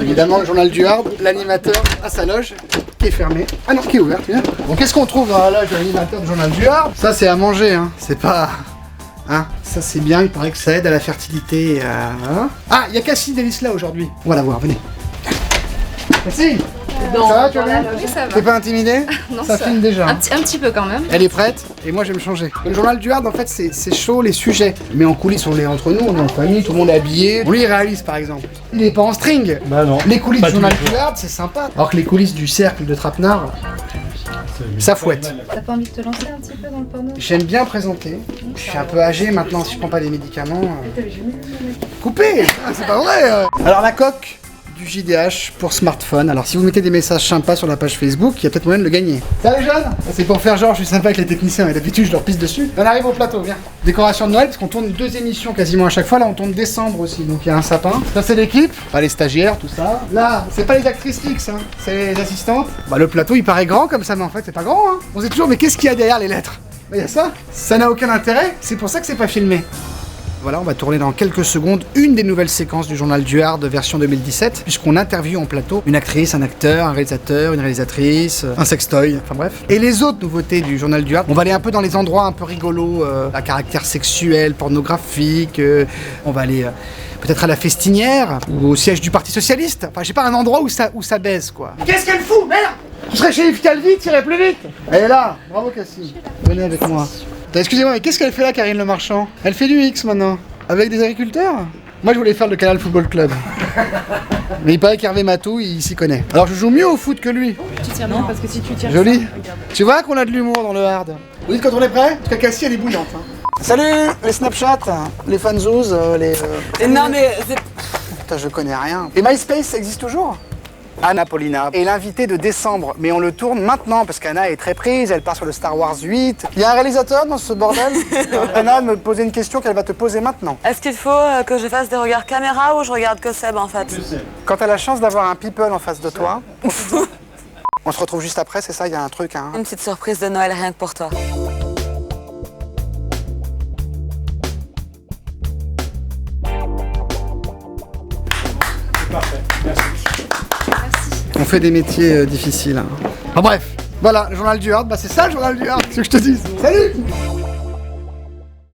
Évidemment, le journal du Hard, l'animateur à sa loge, qui est fermée. Ah non, qui est ouverte, bien. Bon, qu'est-ce qu'on trouve dans la loge de l'animateur du journal du Hard? Ça, c'est à manger, hein. C'est pas... Hein, ça c'est bien, il paraît que ça aide à la fertilité. Hein. Ah, il y a Cassie Delis là aujourd'hui. On va la voir, venez. Cassie, ça va, tu vas bien? Oui, ça va. T'es pas intimidée? Non, ça filme déjà. Un petit peu quand même. Elle est prête et moi je vais me changer. Le journal du Hard en fait c'est chaud les sujets. Mais en coulisses on est entre nous, on est en famille, tout le monde est habillé. Lui il réalise par exemple. Il est pas en string. Bah non. Les coulisses Pas du journal tous les du Hard c'est sympa. Alors que les coulisses du cercle de Trapenard, ça fouette. T'as pas envie de te lancer un petit peu dans le porno? J'aime bien présenter. Je suis un peu âgé maintenant si je prends pas des médicaments. Coupé. C'est pas vrai. Alors la coque du JDH pour smartphone. Alors si vous mettez des messages sympas sur la page Facebook, il y a peut-être moyen de le gagner. Salut jeunes. C'est pour faire genre je suis sympa avec les techniciens et d'habitude je leur pisse dessus. On arrive au plateau, viens. Décoration de Noël parce qu'on tourne 2 émissions quasiment à chaque fois. Là on tourne décembre aussi, donc il y a un sapin. Ça c'est l'équipe, pas les stagiaires, tout ça. Là, c'est pas les actrices X, hein. C'est les assistantes. Bah le plateau il paraît grand comme ça, mais en fait c'est pas grand, hein. On se dit toujours mais qu'est-ce qu'il y a derrière les lettres? Bah il y a ça. Ça n'a aucun intérêt, c'est pour ça que c'est pas filmé. Voilà, on va tourner dans quelques secondes une des nouvelles séquences du journal du Hard version 2017, puisqu'on interviewe en plateau une actrice, un acteur, un réalisateur, une réalisatrice, un sextoy, enfin bref. Et les autres nouveautés du journal du Hard, on va aller un peu dans les endroits un peu rigolos, à caractère sexuel, pornographique, on va aller peut-être à la Festinière, ou au siège du Parti Socialiste, enfin je sais pas, un endroit où ça baise quoi. Qu'est-ce qu'elle fout, merde? Je serais chez Yves Calvi, t'irais plus vite. Elle est là, bravo Cassie, venez avec moi. Excusez-moi, mais qu'est-ce qu'elle fait là, Karine Le Marchand? Elle fait du X maintenant, avec des agriculteurs? Moi je voulais faire le Canal Football Club. Mais il paraît qu'Hervé Matou, il s'y connaît. Alors je joue mieux au foot que lui. Tu tires bien parce que si tu tires. Joli. Tu vois qu'on a de l'humour dans le Hard. Vous dites quand on est prêt? Parce que Cassie elle est bouillante. Hein. Salut les Snapchat, les fanzoos, les... Non mais... Putain, je connais rien. Et MySpace, ça existe toujours? Anna Paulina est l'invitée de décembre, mais on le tourne maintenant parce qu'Anna est très prise, elle part sur le Star Wars 8. Il y a un réalisateur dans ce bordel? Anna me posait une question qu'elle va te poser maintenant. Est-ce qu'il faut que je fasse des regards caméra ou je regarde que Seb en fait? Quand t'as la chance d'avoir un people en face de toi, on se retrouve juste après, c'est ça, il y a un truc, hein. Une petite surprise de Noël rien que pour toi. Parfait, merci. On fait des métiers difficiles. Hein. Enfin bref, voilà, le journal du Hard, bah c'est ça le journal du Hard, c'est ce que je te dis. Salut!